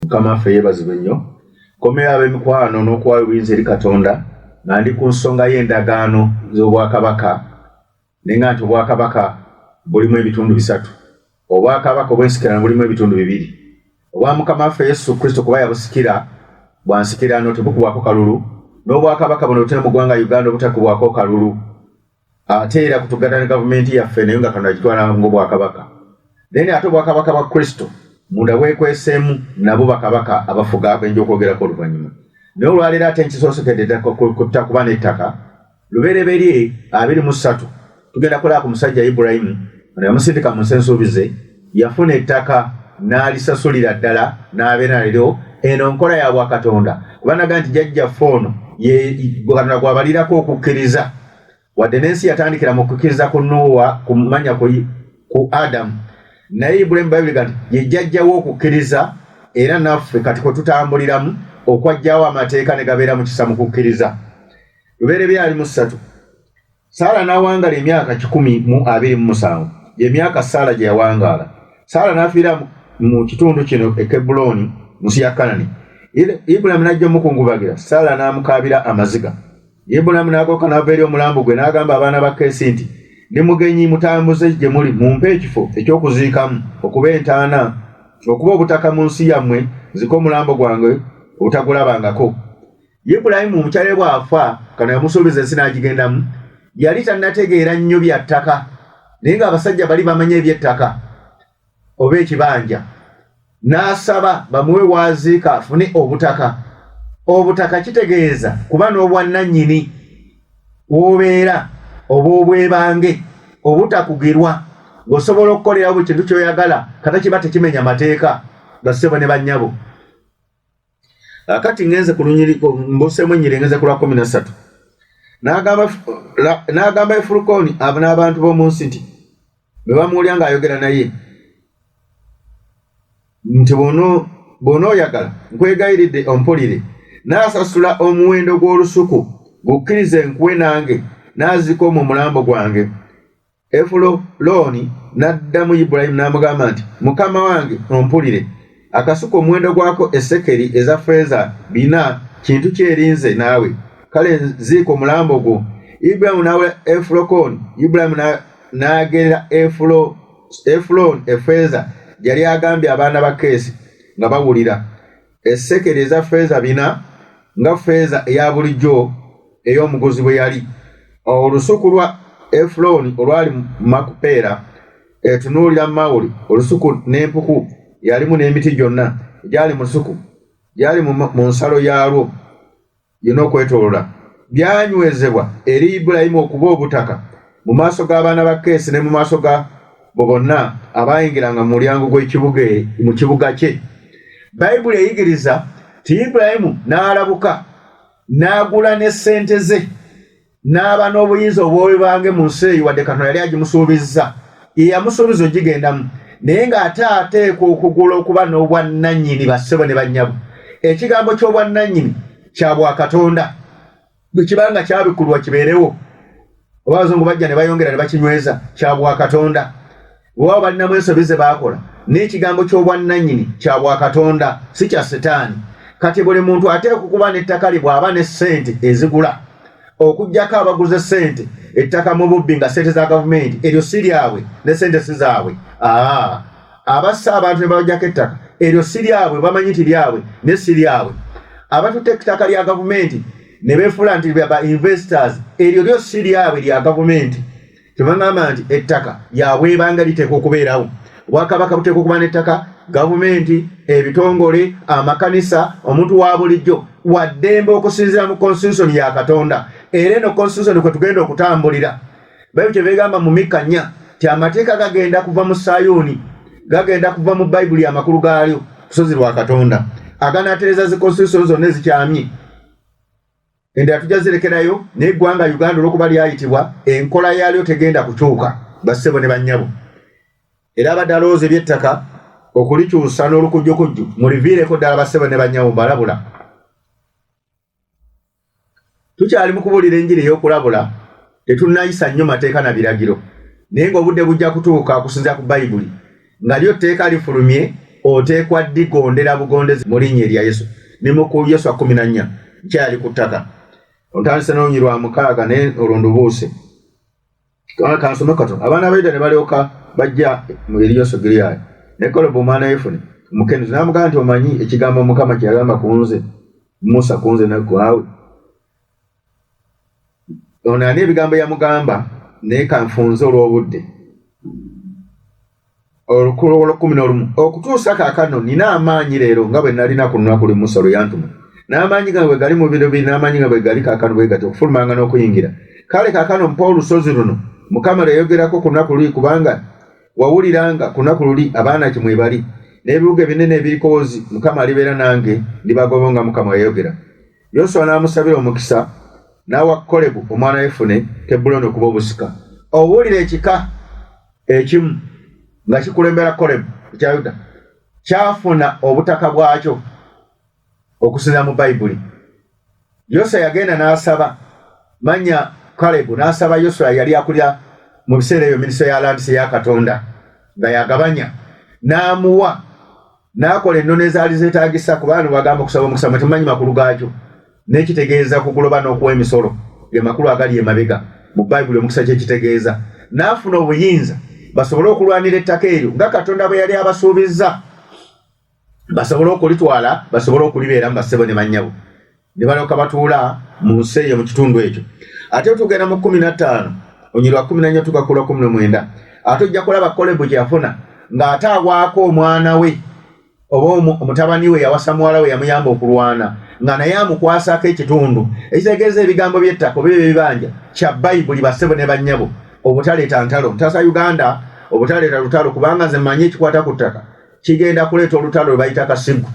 Mukama waffe yeebazibwe nnyo. Komera ab'emikwano n'okuwa obuyinza eri Katonda nga ndi ku nsonga y'endagaano z'obwakabaka naye nga nti obwakabaka bulimu ebitundu bisatu. Obwakabaka obwensikirano bulimu ebitundu bibiri. Obwa Mukama waffe Yesu Kristo kuba yabusikira bwansikirano tebukubwako kalulu, n'obwakabaka buno butene mu ggwanga Uganda obutakubwako kalulu. Ate era kutugatta ne gavumenti yaffe naye nga Katonda agitwala ng'obwakabaka. Naye ate obwakabaka bwa Kristo munda bwekweseemu nabo bakabaka abafuga abenja okwogerako oluvannyuma. Naye olwaleero ate nkisoosekedde kuba n'ettaka lubereberye 23 tugenda kulaba ku musajja Ibulayimu ono yamusindika mu nsi ensuubize, yafuna ettaka n'alisasulira ddala n'abeera leero eno nkola ya bwakatonda kuba naga nti jjajjaffe ono Katonda gwabalirako okukkiriza wadde n'ensi yatandikira mu kukkiriza ku Nuuwa kumanya ku Adamu, naye Ibulayimu Bayibuli gati ye jjajjawo okukkiriza era naffe kati kwe tutambuliramu okwajjawo amateeka ne gabeera mu kisa mu kukkiriza. Lubereberye 3 Saala n'awangaala emyaka 127 y'emyaka Saala gye yawangaala. Saala n'afiira mu kitundu kino e Kebbulooni mu nsi ya Kanani. Ibulayimu n'ajja omukungubagira, Saala n'amukaabira amaziga. Ibulayimu n'agolokoka n'ava eri omulambo gwe n'agamba abaana ba Keesi nti, ndi mugenyi mutambuze gye muli, mumpe ekifo eky'okuziikamu okuba entaana okuba obutaka mu nsi yammwe, nzika omulambo gwange obutagulabangako. Ibulayimu omukyala bw'afa kano yamusuubiza ensi n'agigendamu, yali tannategeera nnyo bya ttaka, naye ng'abasajja bali bamanya eby'ettaka oba ekibanja. N'asaba bamuwe waaziika afune obutaka. Obutaka kitegeeza kuba n'obwannannyini w'obeera oba obwebange obutakugirwa ng'osobola okukolera buli kintu ky'oyagala kata kiba tekimenya mateeka bassebo ne bannyabo. Kati ngenze ku lunyiriko mbuseemu ennyiri ngenze ku lwa 13 n'agamba Efulukooni abo n'abantu b'omu nsi nti bwe bamuwulya ng'ayogera naye nti bw'onooyagala nkwegayiridde ompulire, n'asasula omuwendo gw'olusuku gukkirize nkuwe nange n'azika mu mulambo gwange. Efulolooni n'addamu Ibulayimu n'amugamba nti mukama wange ompulire, akasuku omuwendo gwako esekeri eza ffeeza 4 kintu kyerinze naawe, kale ziika omulambo gwo. Ibulayimu n'awa Efulolooni. Ibulayimu n'agerera Efulooni effeeza yali agambye abaana ba Keesi nga bawulira, esekeri eza ffeeza 4 nga ffeeza eya bulijjo ey'omuguzi bwe yali. Olusuku lwa Efulooni olwali mu Makupeera etunuulira Mawuli, olusuku n'empuku yalimu n'emiti gyonna egyali mu lusuku gyali mu nsalo yaalwo yonna okwetoolola, byanywezebwa eri Ibulayimu okuba obutaka mu maaso g'abaana ba Keesi ne mu maaso ga bo bonna abayingiranga mu mulyango gw'ekibuga mu kibuga kye. Bayibuli eyigiriza ti Ibulayimu n'alabuka n'agula ne ssente ze n'aba n'obuyinza obw'obubange mu nsi eyo wadde Katonda yali agimusuubizza. Ye yamusuubiza ogigendamu naye ng'ate ateekwa okugula okuba n'obwannannyini bassebo ne bannyabo. Ekigambo ky'obwannannyini kya bwakatonda bwe kibanga kyabikulwa kibeerewo, oba abazungu bajja ne bayongera ne bakinyweza, kya bwakatonda. Bw'abo balinamu ensobi ze baakola n'ekigambo ky'obwannannyini kya bwakatonda si kya setaani. Kati buli muntu ateekwa okuba n'ettaka lye bw'aba ne ssente ezigula, okuggyako abaguze ssente ettaka mu bubbi nga ssente za gavumenti eryo si lyabwe ne ssente si zaabwe. Abassa abantu ne babaggyako ettaka eryo si lyabwe, bamanyi nti lyabwe ne si lyabwe. Abatutte ettaka lya gavumenti ne beefuula nti ba investors eryo lyo si lyabwe lya gavumenti. Tubagamba nti ettaka yabwebanga liteekwa okubeerawo. Obwakabaka buteekwa okuba n'ettaka, gavumenti, ebitongole, amakanisa, omuntu wa bulijjo waddembe okusinziira mu constitution ya Katonda. Era eno constitution kwe tugenda okutambulira. Bayibuli kyebegamba mu Mika 4 ti amateeka gagenda kuva mu Sayuuni, gagenda kuva mu Bayibuli amakulu gaalyo kusozi lwa Katonda. Aganaatereza zi constitution zonna ezikyamye endala tujja zirekerayo, naye eggwanga Uganda olw'okuba lyayitibwa enkola yaalyo tegenda kukyuka bassebo ne bannyabo. Era abadde alowooza eby'ettaka okulikyusa n'olukujjukujju muliviireko ddala bassebo ne bannyabo balabula. Tukyali mu kubuulira enjiri ey'okulabula, tetunnayisa nnyo mateeka na biragiro, naye ng'obudde bujja kutuuka okusinziira ku Bayibuli nga lyo tteeka lifulumye oteekwa digondera bugondezi mu linnya erya Yesu. Ni mu ku Yesu 14 kyali ku ttaka. Ontandise n'onyirwa 6 ne olondobuuse. Kansome katono. Abaana ba Yuda ne balyoka bajja mu Yesu Giriyaadi. Ne Kalebu omwana Yefune Omukenizi n'amugamba nti omanyi ekigambo Mukama kye yagamba ku nze, Musa ku nze ne gwawe. Ono ani ebigambo yamugamba naye kanfunze olw'obudde. Olukulu 11 okutuusa kaakano nina amaanyi leero nga bwe nalina ku lunaku lwe Musa lwe yantuma. N'amaanyi gange bwe gali mu biro biri n'amaanyi gange bwe gali kaakano bwe gati okufulumanga n'okuyingira. Kale kaakano mpa olusozi luno Mukama lwe yayogerako ku lunaku luli, kubanga wawuliranga ku lunaku luli Abaanaki mwe bali n'ebibuga ebinene ebirikoozi. Mukama alibeera nange ndibagoba nga Mukama yayogera. Yoswa n'amusabira omukisa n'awa Kalebu omwana Yefune Kebbulooni okuba obusika. Owulira ekika ekimu nga kikulembera Kalebu ekya Yuda kyafuna obutaka bwakyo okusinza mu Bayibuli. Yoswa yagenda n'asaba manya Kalebu n'asaba Yoswa yali akulya mu biseera ebyo minisitule ya landisi ya Katonda nga yagabanya n'amuwa n'akola ennono ezaali zeetaagisa kubanga bagamba okusaba omukisa temumanyi makulu gaakyo n'ekitegeeza kuguloba n'okuwa emisolo ge makulu agali emabega mu Bayibuli omukisa kyekitegeeza. N'afuna obuyinza basobole okulwanira ettaka eryo nga Katonda bwe yali abasuubizza, basobole okulitwala, basobole okulibeeramu bassebo ne bannyabo ne balyoka batuula mu nsi eyo mu kitundu ekyo. Ate tugenda mu 15 onyirwa 14 tukakula 19 ate ojja kulaba Kalebu gye yafuna ng'ate awaako omwana we oba omutabani we yawasa muwala we yamuyamba okulwana nga naye amukwasako ekitundu ekitegeeza ebigambo by'ettaka oba ebibanja kya Bayibuli bassebo ne bannyabo. Obutaleeta ntalo ntasa Uganda, obutaleeta lutalo kubanga nze mmanyi ekikwata ku ttaka kigenda kuleeta olutalo lwe bayita kasigu.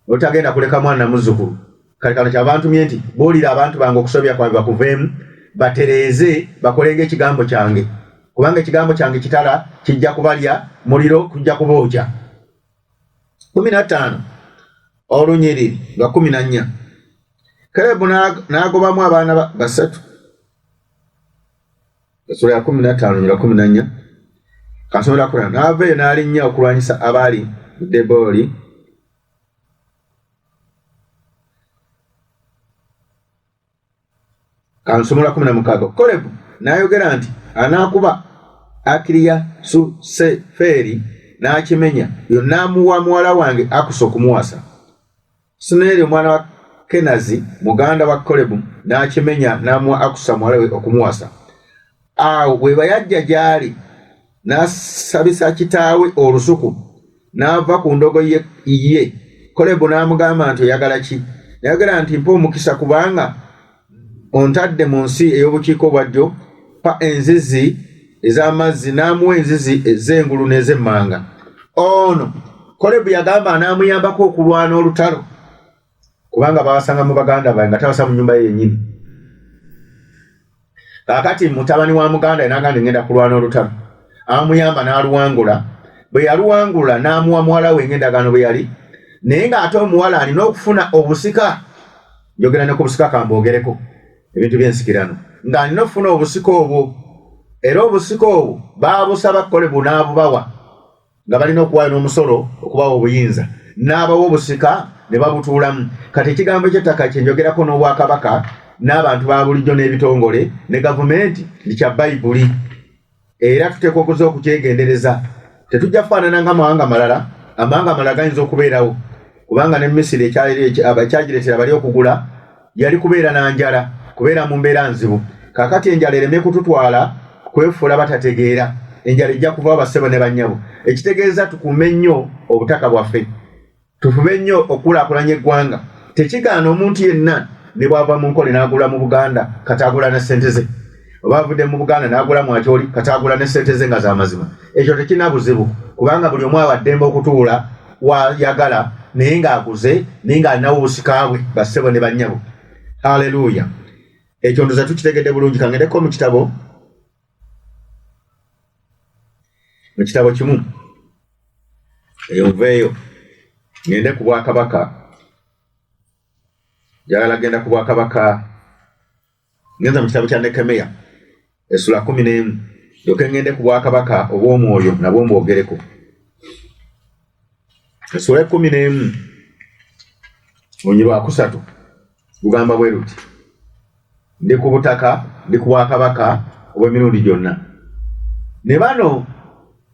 Otagenda kuleka mwana muzzukulu. Kale kano ky'abantumye nti buulira abantu bange okusobya kwabwe bakuveemu batereeze bakolenge ekigambo kyange kubanga ekigambo kyange kitala kijja kubalya muliro kujja kubookya. 15 olunyiriri nga 14 Kalebu n'agobamu abaana basatu. Sura ya 15 nyira 14 kansomera Kurani n'avayo n'alinnya okulwanyisa abaali Deboli. Kansomera 16 Kalebu n'ayogera nti anaakuba Akiriya Suseferi n'akimenya yonna amuwa muwala wange Akusa okumuwasa. Suneri omwana wa Kenazi muganda wa Kalebu n'akimenya n'amuwa Akusa muwala we okumuwasa. Awo bwe bayajja gy'ali n'asabisa kitaawe olusuku n'ava ku ndogo ye. Kalebu n'amugamba nti oyagala ki? N'ayogera nti mpa omukisa kubanga ontadde mu nsi ey'obukiiko bwa ddyo, pa enzizi ez'amazzi n'amuwa enzizi ez'engulu n'ez'emmanga. Ono Kalebu yagamba anaamuyambako okulwana olutalo kubanga bawasanga mu baganda baye nga tawasa mu nnyumba ye yennyini. Kaakati mutabani wa muganda n'agamba ngenda kulwana olutalo, amuyamba n'aluwangula. Bwe yaluwangula n'amuwa muwala we ng'endagaano bwe yali, naye ng'ate omuwala alina okufuna obusika. Njogera ne ku busika kamboogereko ebintu by'ensikirano ng'alina okufuna obusika obwo, era obusika obwo baabusaba Kalebu n'abubawa nga balina okuwaayo n'omusolo okubawa obuyinza, n'abawa obusika ne babutuulamu. Kati ekigambo ky'ettaka kye njogerako n'obwakabaka n'abantu ba bulijjo n'ebitongole ne gavumenti ndi kya Bayibuli, era tuteekwa okuza okukyegendereza. Tetujja kufaanana ng'amawanga malala. Amawanga amalala gayinza okubeerawo kubanga ne Misiri ekyagireetera bali okugula yali kubeera na njala, kubeera mu mbeera nzibu. Kaakati enjala ereme kututwala kwefuula batategeera. Enjala ejja kuvawo bassebo ne bannyabo. Ekitegeeza tukuume nnyo obutaka bwaffe, tufube nnyo okukulaakulanya eggwanga. Tekigaana omuntu yenna ne bw'ava mu nkole n'agula mu Buganda kataagula ne ssente ze, oba avudde mu Buganda n'agula mu Acholi kataagula ne ssente ze nga z'amazima. Ekyo tekina buzibu kubanga buli omu awa ddembe okutuula wayagala naye ng'aguze naye ng'alinawo obusika bwe bassebo ne bannyabo. Haleluya! Ekyo ndoza tukitegedde bulungi. Kangendeko mu kitabo kimu eyo nveeyo ngende ku Bwakabaka. Njagala genda ku Bwakabaka, ngenza mu kitabo kya Nekemeya essula 11 yoke ngende ku Bwakabaka obw'omwoyo nabwo mbwogereko. Sura 11 Onyirwa kusatu gugamba bwe ruti ndi ku butaka ndi ku bwakabaka obw'emirundi gyonna. Ne bano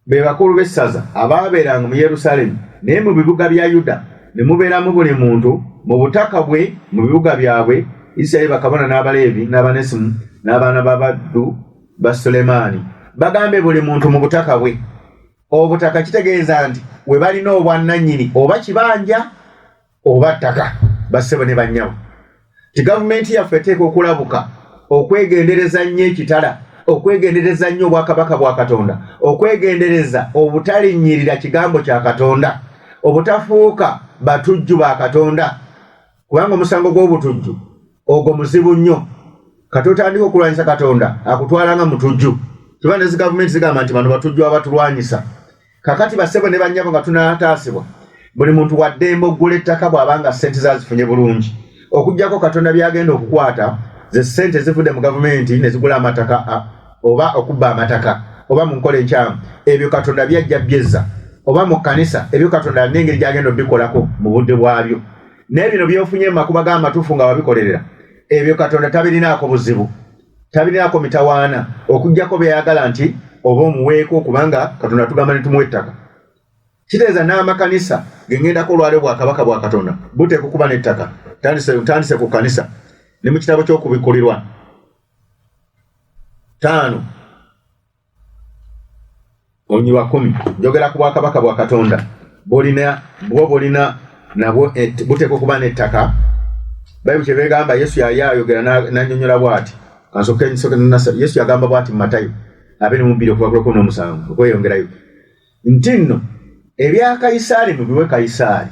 be bakulu b'essaza abaabeeranga mu Yerusaalemi naye mu bibuga bya Yuda ne mubeeramu buli muntu mu butaka bwe mu bibuga byabwe, Isirayiri bakabona n'Abaleevi n'Abanesimu n'abaana b'abaddu ba Sulemaani bagambe buli muntu mu butaka bwe. Obutaka kitegeeza nti we balina obwannannyini oba kibanja oba ttaka, bassebo ne bannyabo. Ti gavumenti yaffe eteeka okulabuka okwegendereza nnyo ekitala, okwegendereza nnyo obwakabaka bwa Katonda, okwegendereza obutalinnyirira kigambo kya Katonda, obutafuuka batujju ba Katonda, kubanga omusango gw'obutujju ogwo muzibu nnyo. Kati otandika okulwanyisa Katonda akutwalanga mutujju. Kibanda zi gavumenti zigamba nti bano batujju abatulwanyisa. Kakati bassebo ne bannyabo nga tunaataasibwa, buli muntu waddembe oggula ettaka bw'abanga ssente zazifunye bulungi, okuggyako Katonda byagenda okukwata ze ssente zivudde mu gavumenti ne zigula amataka oba okubba amataka oba mu nkola enkyamu, ebyo Katonda byajja byezza, oba mu kkanisa ebyo Katonda n'engeri gyagenda obikolako mu budde bwabyo. N'ebino byofunye mu makuba g'amatuufu nga wabikolerera, ebyo Katonda tabirinaako buzibu, tabirinaako mitawaana, okuggyako byayagala nti oba omuweeko, kubanga Katonda tugamba ne tumuwa ettaka. Kitegeeza n'amakanisa gengendako olwaleero bwakabaka bwa Katonda buteeka okuba n'ettaka. Tandise ku kanisa ne mu kitabo ky'okubikulirwa 5 Onyirwa 10 njogera ku bwakabaka bwa Katonda bolina nabwo buteeka okuba n'ettaka. Bayibuli kyebegamba, Yesu yali ayogera n'annyonnyola bw'ati. Yesu yagamba bw'ati mu Matayo 22:17 okweyongerayo nti nno ebya Kayisaali mubiwe Kayisaali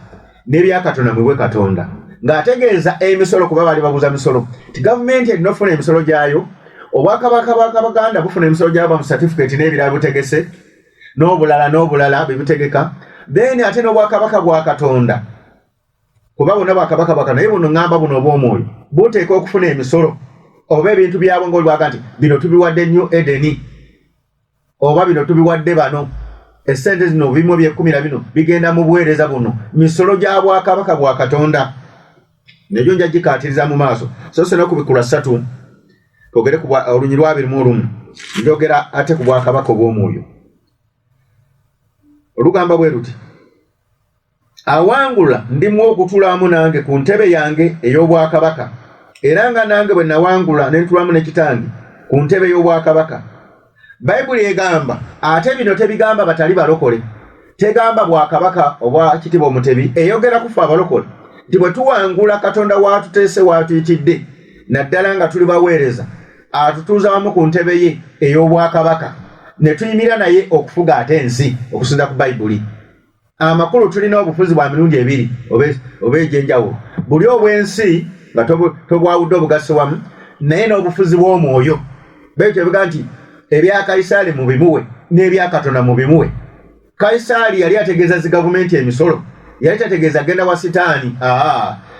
n'ebya Katonda mubiwe Katonda. Ng'ategeeza emisolo, kuba baali babuuza misolo, ti gavumenti erina okufuna emisolo gyayo, obwakabaka bwa Kabaganda bufuna emisolo gyabo mu certificate n'ebirala butegese n'obulala bibutegeka. Then ate n'obwakabaka bwa Katonda, kuba bonna bwakabaka bwa Katonda, naye buno ngamba buno obw'omwoyo buteeka okufuna emisolo oba ebintu byabo ng'olwaga nti bino tubiwadde New Eden oba bino tubiwadde bano, essente zino bimu eby'ekkumi na bino bigenda mu buweereza buno, misolo gya bwakabaka bwa Katonda. Negyo nja gikaatiriza mu maaso. So sena kubikula 3 twogere ku Olunyirwa 21 njogera ate ku bwakabaka obw'omwoyo. Olugamba bwe ruti awangula ndimu okutulamu nange ku ntebe yange ey'obwakabaka, era nga nange bwe nawangula ne ntulamu ne kitange ku ntebe ey'obwakabaka. Bayibuli egamba ate bino tebigamba batali balokole, tegamba bwakabaka obwa kitiibwa omutebi, eyogera kufa abalokole nti bwe tuwangula Katonda waatuteese waatuyitidde naddala nga tuli baweereza, atutuuza wamu ku ntebe ye ey'obwakabaka ne tuyimira naye okufuga ate ensi okusinza ku Bayibuli. Amakulu tulina obufuzi bwa mirundi 2 oba egy'enjawulo, buli obw'ensi nga tobwawudde obugase wamu, naye n'obufuzi bw'omwoyo. Bayibuli kyebigamba nti ebya Kayisaali mubimuwe n'ebya Katonda mubimuwe. Kayisaali yali ategeeza zi gavumenti emisolo, yali tategeeza genda wa sitaani,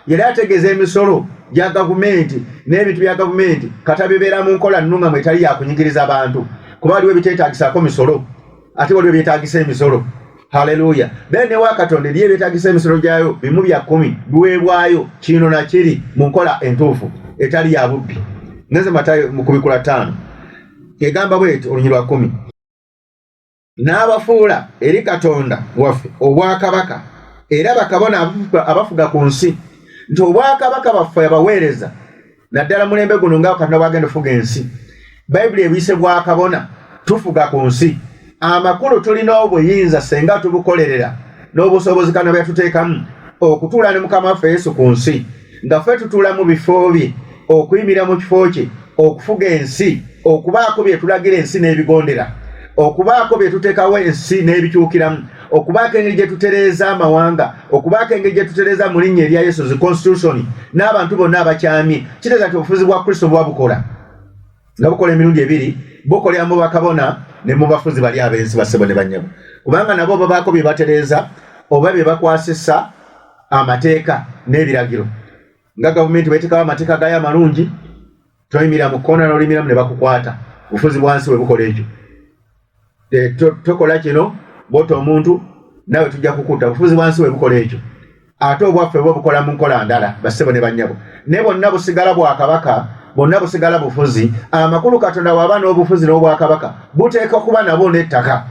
yali ategeeza emisolo gya gavumenti n'ebintu bya gavumenti kata bibeera mu nkola nnungamu etali yakunyigiriza abantu, kuba waliwo ebiteetaagisaako misolo ate waliwo ebyetaagisa emisolo. Haleluya. Then newa Katonda eriyo ebyetaagisa emisolo gyayo bimu bya 10 biweebwayo kino na kiri mu nkola entuufu etali ya bubbi. Ngenze Matayo mu kubikula 5 egamba bweti Olunyirwa 10 n'abafuula eri Katonda waffe obwakabaka era bakabona abafuga ku nsi, nti obwakabaka baffe abaweereza naddala mulembe guno nga Katonda bwagenda ofuga ensi. Bayibuli ebiyise bwakabona tufuga ku nsi. Amakulu tulina obuyinza senga tubukolerera n'obusobozi Katonda byatuteekamu okutuula ne Mukama waffe Yesu ku nsi, nga ffe tutuula mu bifo bye, okuyimira mu kifo kye, okufuga ensi, okubaako bye tulagira ensi n'ebigondera, okubaako bye tuteekawo ensi n'ebikyukiramu, okubaako engeri gye tutereeza amawanga, okubaako engeri gye tutereeza mu linnya erya Yesu zi constitution n'abantu bonna abakyamye. Kitegeeza nti obufuzi bwa Kristo bwa bukola nga bukola emirundi 2, bukolera mu bakabona ne mu bafuzi bali ab'ensi bassebo ne bannyabo, kubanga nabo babaako bye batereeza oba bye bakwasisa amateeka n'ebiragiro. Nga gavumenti bweteekawo amateeka gayo amalungi, toyimira mu kkoona n'olimiramu ne bakukwata. Bufuzi bwansi bwe bukola ekyo. Tokola kino bwota omuntu nawe tujja kukuta obufuzi bwansi we bukola ekyo ate obwaffe bwe bukola mu nkola ndala bassebo ne bannyabo ne bonna busigala bwakabaka bonna busigala bufuzi amakulu Katonda waba n'obufuzi n'obwakabaka buteeka okuba nabo n'ettaka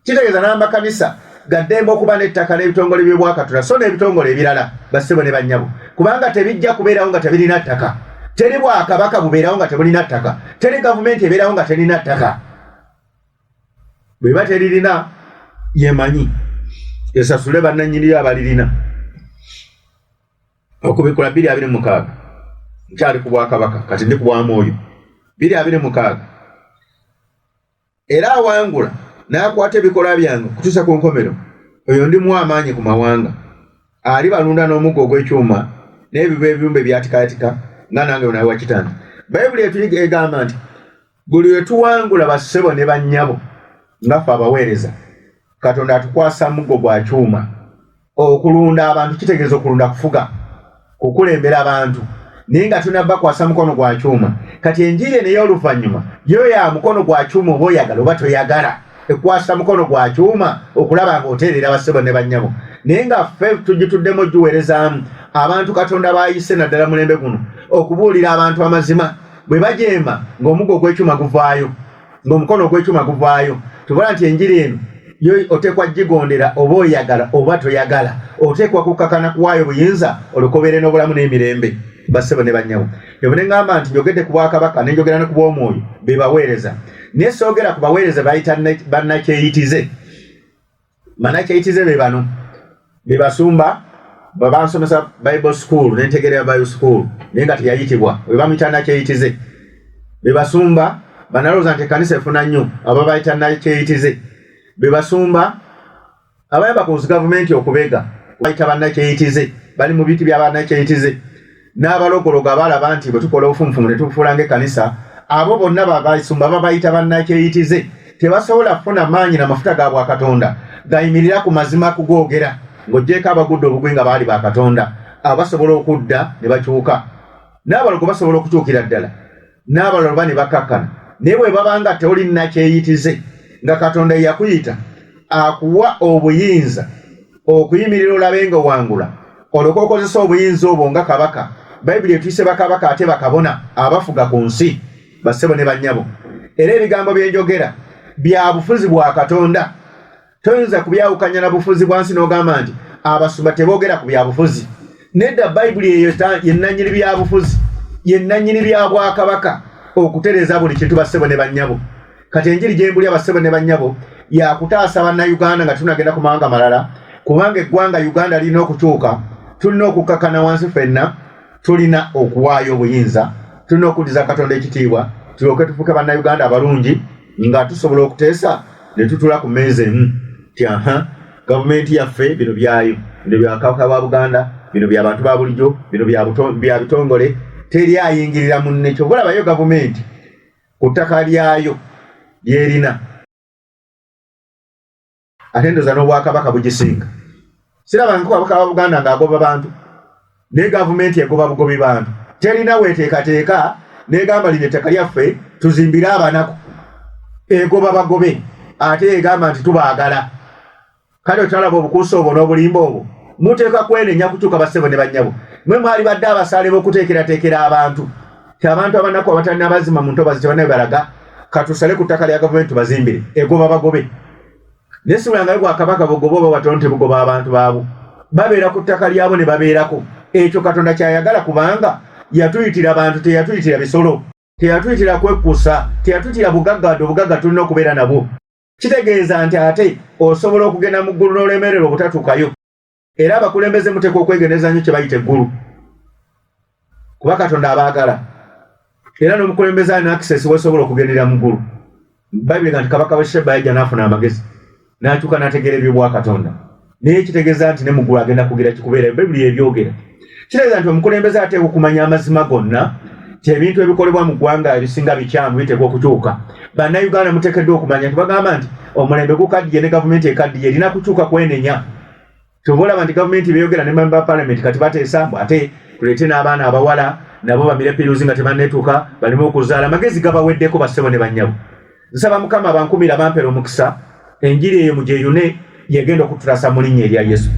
kitegeeza n'amakanisa gaddembe okuba n'ettaka n'ebitongole by'obwakatonda so n'ebitongole ebirala bassebo ne bannyabo kubanga tebijja kubeerawo nga tebirina ttaka teri bwakabaka bubeerawo nga tebulina ttaka teri gavumenti ebeerawo nga terina ttaka bweba teririna yemanyi esasule bannannyini abalirina okubikola 226 nkyali ku bwakabaka kati ndi ku bwamwoyo 226 era awangula n'akwata ebikolwa byange kutuusa ku nkomero oyo ndimu amaanyi ku mawanga ali balunda n'omuggo ogw'ekyuma n'ebibu ebiyumba ebyatikatika nga nange nawe wakitanda bayibuli etu egamba nti buli we tuwangula bassebo ne bannyabo ngaffe abaweereza Katonda atukwasa muggo gwa kyuma okulunda abantu kitegeeza okulunda kufuga kukulembera abantu naye nga tunabakwasa mukono gwa kyuma kati enjiri n'ey'oluvannyuma yo ya mukono gwa kyuma oba oyagala oba toyagala ekwasa mukono gwa kyuma okulaba ng'oteerera bassebo ne bannyabo naye nga ffe tugituddemu ogiweerezaamu abantu Katonda baayise naddala mulembe guno okubuulira abantu amazima bwe bajeema ng'omuggo ogw'ekyuma guvaayo ng'omukono ogw'ekyuma guvaayo tubala nti enjiri eno yo oteekwa gigondera oba oyagala oba toyagala oteekwa kukakana kuwaayo buyinza olukobeere n'obulamu n'emirembe bassebo ne bannyabo ebyo ne ŋŋamba nti njogedde ku bwakabaka ne njogera ne ku bw'omwoyo be baweereza naye soogera ku baweereza bayita bannakyeyitize bannakyeyitize be bano be basumba babansomesa Bible school n'entegeera ya Bible school naye nga teyayitibwa we bamuyita nakyeyitize be basumba banalowooza nti ekkanisa efuna nnyo aba bayita nakyeyitize be basumba abayamba ku gavumenti okubega bayita bannakyeyitize bali mu biti bya bannakyeyitize n'abalogologa balaba nti bwe tukola obufumufumu ne tufuula ng'ekkanisa abo bonna babasumba babayita bannakyeyitize tebasobola kufuna maanyi n'amafuta ga Bwakatonda gayimirira ku mazima kugoogera ng'oggyeko abagudde obugwi nga baali Bakatonda abasobola okudda ne bakyuka n'abalogo basobola okukyukira ddala n'abaloba ne bakakkana naye bwe babanga teoli nnakyeyitize nga Katonda yakuyita akuwa obuyinza okuyimirira olabe nga owangula olyoke okozesa obuyinza obwo nga kabaka bayibuli etuyise bakabaka ate bakabona abafuga ku nsi bassebo ne bannyabo era ebigambo byenjogera bya bufuzi bwa Katonda toyinza kubyawukanya na bufuzi bwa nsi n'ogamba nti abasumba teboogera ku bya bufuzi nedda bayibuli eyo yennannyini bya bufuzi yennannyini bya bwakabaka okutereeza buli kintu bassebo ne bannyabo kati enjiri gyembuli abassebo ne bannyabo yakutaasa bannayuganda nga tunagenda ku mawanga malala kubanga eggwanga Uganda lirina okukyuka tulina okukkakana wansi ffenna tulina okuwaayo obuyinza tulina okuddiza Katonda ekitiibwa tulyoke tufuuke bannayuganda abalungi nga tusobola okuteesa ne tutula ku mmeeza emu ti gavumenti yaffe bino byayo bino byakabaka ba Buganda bino by'abantu ba bulijjo bino bya bitongole teri ayingirira munne kyo bulabayo gavumenti ku ttaka lyayo lyerina ate ndoza n'obwakabaka bugisinga siraba nkabaka ba Buganda ng'agoba bantu ne gavumenti egoba bugobi bantu terina weteekateeka negamba lino ettaka lyaffe tuzimbire abanaku egoba bagobe ate egamba nti tubaagala kale otalaba obukuusa obwo n'obulimba obwo muteeka kwenenya kukyuka bassebo ne bannyabo mwe mwali badde abasaale b'okuteekerateekera abantu ti abantu abanaku abatalina abazima mu ntobazi tebanabe balaga katusale ku ttaka lya gavumenti tubazimbire egoba bagobe naye sibulangayo bwakabaka bugoba oba batono tebugoba abantu baabo babeera ku ttaka lyabo ne babeerako ekyo Katonda kyayagala kubanga yatuyitira abantu teyatuyitira bisolo teyatuyitira kwekkusa teyatuyitira bugaggadde obugagga tulina okubeera nabwo kitegeeza nti ate osobola okugenda mu ggulu n'olemerera obutatuukayo era abakulembeze muteekwa okwegendereza nnyo kye bayita eggulu kuba Katonda abaagala era n'omukulembeze alina akisesi wesobola okugendera mu ggulu bayibuli nti kabaka w'e Sheba yajja n'afuna amagezi n'akyuka n'ategeera eby'obwa Katonda naye kitegeeza nti ne mu ggulu agenda kugira kikubeera bayibuli ebyogera kitegeeza nti omukulembeze ateekwa okumanya amazima gonna ti ebintu ebikolebwa mu ggwanga ebisinga bikyamu biteekwa okukyuka bannayuganda muteekeddwa okumanya nti bagamba nti omulembe gukaddiye ne gavumenti ekaddiye erina kukyuka kwenenya tobolaba nti gavumenti beeyogera ne memba palamenti kati bateesa mbu ate tuleete n'abaana abawala nabo bamire piruzi nga tebanneetuuka baleme okuzaala amagezi gabaweddeko bassebo ne bannyabo nsaba Mukama bankumira bampera omukisa enjiri eyo mugyeyune yegenda okutulasa mu linnya erya Yesu.